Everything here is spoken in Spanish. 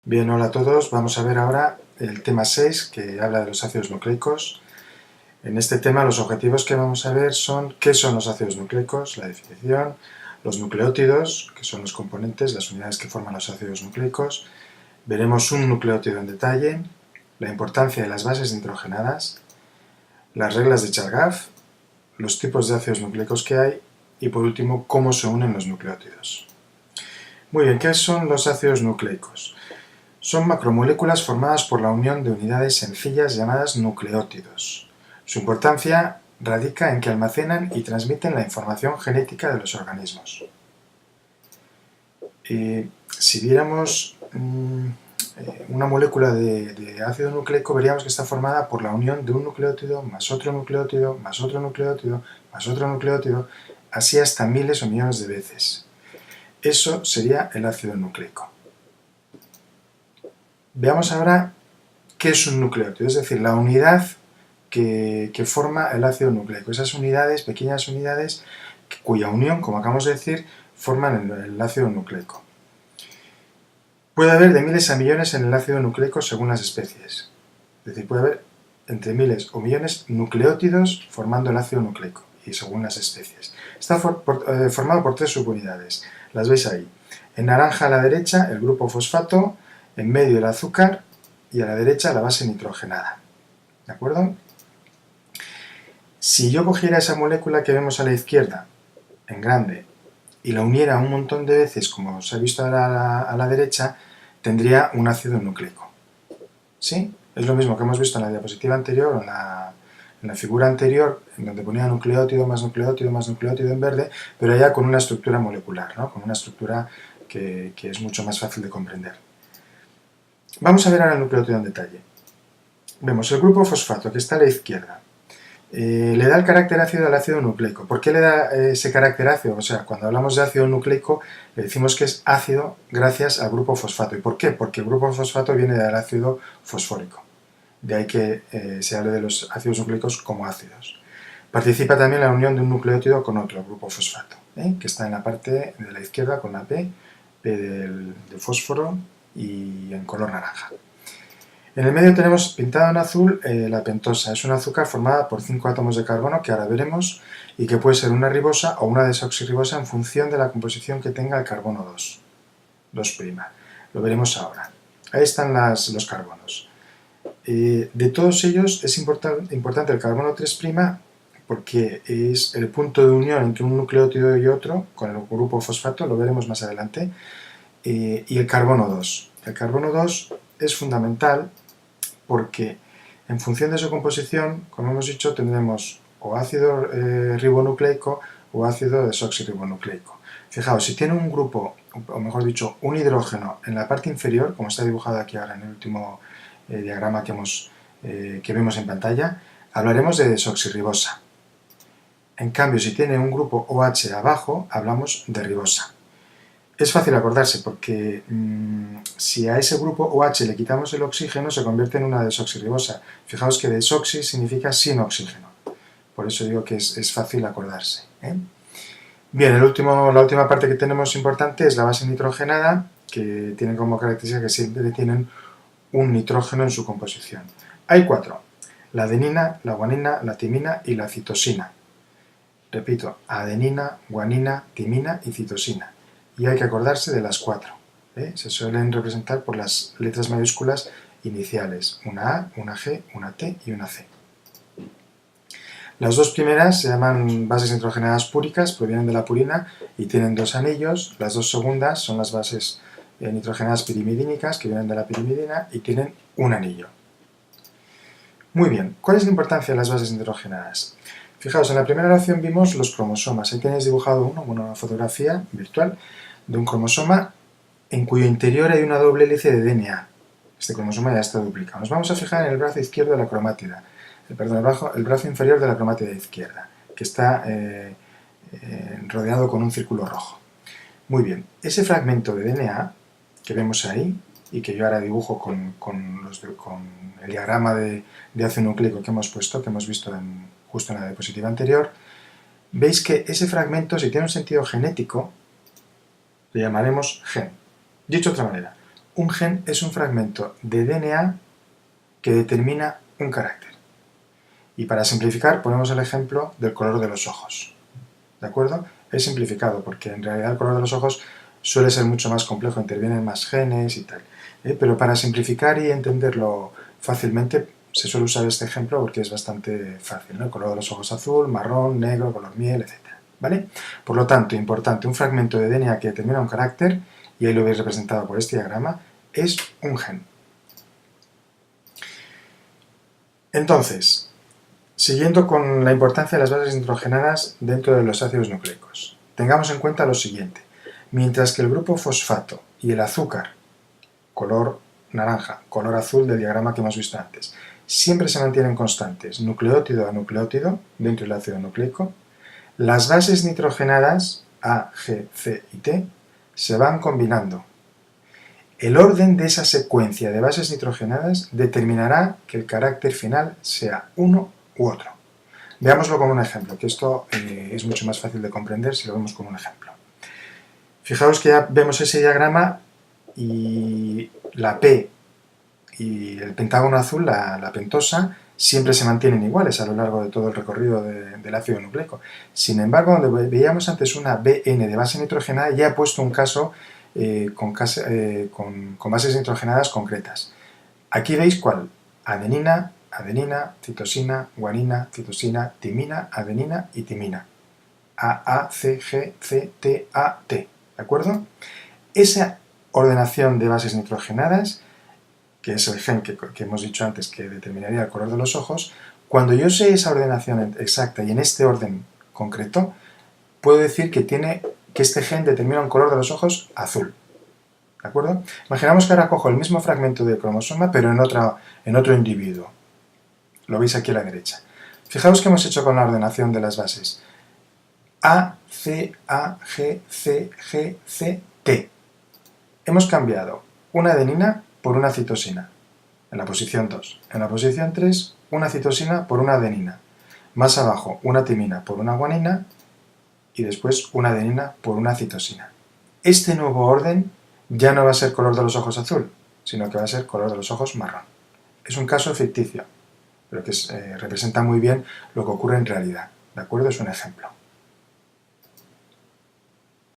Bien, hola a todos. Vamos a ver ahora el tema 6 que habla de los ácidos nucleicos. En este tema los objetivos que vamos a ver son qué son los ácidos nucleicos, la definición, los nucleótidos, que son los componentes, las unidades que forman los ácidos nucleicos. Veremos un nucleótido en detalle, la importancia de las bases nitrogenadas, las reglas de Chargaff, los tipos de ácidos nucleicos que hay y por último cómo se unen los nucleótidos. Muy bien, ¿qué son los ácidos nucleicos? Son macromoléculas formadas por la unión de unidades sencillas llamadas nucleótidos. Su importancia radica en que almacenan y transmiten la información genética de los organismos. Si viéramos una molécula de ácido nucleico, veríamos que está formada por la unión de un nucleótido más otro nucleótido, más otro nucleótido, más otro nucleótido, así hasta miles o millones de veces. Eso sería el ácido nucleico. Veamos ahora qué es un nucleótido, es decir, la unidad que forma el ácido nucleico. Esas unidades, pequeñas unidades, cuya unión, como acabamos de decir, forman el ácido nucleico. Puede haber de miles a millones en el ácido nucleico según las especies. Es decir, puede haber entre miles o millones nucleótidos formando el ácido nucleico, y según las especies. Está formado por tres subunidades. Las veis ahí. En naranja a la derecha, el grupo fosfato, en medio el azúcar y a la derecha la base nitrogenada. ¿De acuerdo? Si yo cogiera esa molécula que vemos a la izquierda, en grande, y la uniera un montón de veces, como os he visto a la derecha, tendría un ácido nucleico. ¿Sí? Es lo mismo que hemos visto en la diapositiva anterior, o en la figura anterior, en donde ponía nucleótido más nucleótido más nucleótido en verde, pero ya con una estructura molecular, ¿no? Con una estructura que es mucho más fácil de comprender. Vamos a ver ahora el nucleótido en detalle. Vemos el grupo fosfato, que está a la izquierda. Le da el carácter ácido al ácido nucleico. ¿Por qué le da ese carácter ácido? O sea, cuando hablamos de ácido nucleico, le decimos que es ácido gracias al grupo fosfato. ¿Y por qué? Porque el grupo fosfato viene del ácido fosfórico. De ahí que se hable de los ácidos nucleicos como ácidos. Participa también la unión de un nucleótido con otro, grupo fosfato, que está en la parte de la izquierda con la P del fósforo y en color naranja. En el medio tenemos pintado en azul la pentosa. Es un azúcar formada por 5 átomos de carbono que ahora veremos y que puede ser una ribosa o una desoxirribosa en función de la composición que tenga el carbono 2'. Lo veremos ahora. Ahí están los carbonos. De todos ellos es importante el carbono 3' porque es el punto de unión entre un nucleótido y otro, con el grupo fosfato, lo veremos más adelante, y el carbono 2. El carbono 2 es fundamental porque en función de su composición, como hemos dicho, tendremos o ácido ribonucleico o ácido desoxirribonucleico. Fijaos, si tiene un grupo, o mejor dicho, un hidrógeno en la parte inferior, como está dibujado aquí ahora en el último diagrama que vemos en pantalla, hablaremos de desoxirribosa. En cambio, si tiene un grupo OH abajo, hablamos de ribosa. Es fácil acordarse porque si a ese grupo OH le quitamos el oxígeno se convierte en una desoxirribosa. Fijaos que desoxi significa sin oxígeno. Por eso digo que es fácil acordarse. Bien, la última parte que tenemos importante es la base nitrogenada, que tiene como característica que siempre tienen un nitrógeno en su composición. Hay 4. La adenina, la guanina, la timina y la citosina. Repito, adenina, guanina, timina y citosina. Y hay que acordarse de las 4. Se suelen representar por las letras mayúsculas iniciales, una A, una G, una T y una C. Las dos primeras se llaman bases nitrogenadas púricas, provienen de la purina y tienen 2 anillos. Las dos segundas son las bases nitrogenadas pirimidínicas, que vienen de la pirimidina y tienen un anillo. Muy bien, ¿cuál es la importancia de las bases nitrogenadas? Fijaos, en la primera oración vimos los cromosomas. Ahí tenéis dibujado una fotografía virtual de un cromosoma en cuyo interior hay una doble hélice de DNA. Este cromosoma ya está duplicado. Nos vamos a fijar en el brazo izquierdo de la cromátida, el brazo inferior de la cromátida izquierda, que está rodeado con un círculo rojo. Muy bien, ese fragmento de DNA que vemos ahí, y que yo ahora dibujo con el diagrama de ácido nucleico que hemos puesto, que hemos visto justo en la diapositiva anterior, veis que ese fragmento, si tiene un sentido genético, le llamaremos gen. Dicho de otra manera, Un gen es un fragmento de DNA que determina un carácter. Y para simplificar ponemos el ejemplo del color de los ojos. ¿De acuerdo? Es simplificado porque en realidad el color de los ojos suele ser mucho más complejo, intervienen más genes y tal. Pero para simplificar y entenderlo fácilmente se suele usar este ejemplo porque es bastante fácil, ¿no? El color de los ojos azul, marrón, negro, color miel, etc. ¿Vale? Por lo tanto, importante, un fragmento de DNA que determina un carácter, y ahí lo veis representado por este diagrama, es un gen. Entonces, siguiendo con la importancia de las bases nitrogenadas dentro de los ácidos nucleicos, tengamos en cuenta lo siguiente. Mientras que el grupo fosfato y el azúcar, color naranja, color azul del diagrama que hemos visto antes, siempre se mantienen constantes nucleótido a nucleótido dentro del ácido nucleico, las bases nitrogenadas A, G, C y T se van combinando. El orden de esa secuencia de bases nitrogenadas determinará que el carácter final sea uno u otro. Veámoslo con un ejemplo, que esto es mucho más fácil de comprender si lo vemos con un ejemplo. Fijaos que ya vemos ese diagrama y la P y el pentágono azul, la pentosa, siempre se mantienen iguales a lo largo de todo el recorrido del ácido nucleico. Sin embargo, donde veíamos antes una BN de base nitrogenada, ya he puesto un caso con bases nitrogenadas concretas. Aquí veis cuál: adenina, adenina, citosina, guanina, citosina, timina, adenina y timina. A, C, G, C, T, A, T. ¿De acuerdo? Esa ordenación de bases nitrogenadas, que es el gen que hemos dicho antes que determinaría el color de los ojos, cuando yo sé esa ordenación exacta y en este orden concreto, puedo decir que este gen determina un color de los ojos azul. ¿De acuerdo? Imaginamos que ahora cojo el mismo fragmento de cromosoma, pero en otro individuo. Lo veis aquí a la derecha. Fijaos qué hemos hecho con la ordenación de las bases. A, C, A, G, C, G, C, T. Hemos cambiado una adenina por una citosina, en la posición 2. En la posición 3, una citosina por una adenina. Más abajo, una timina por una guanina y después una adenina por una citosina. Este nuevo orden ya no va a ser color de los ojos azul, sino que va a ser color de los ojos marrón. Es un caso ficticio, pero que representa muy bien lo que ocurre en realidad. ¿De acuerdo? Es un ejemplo.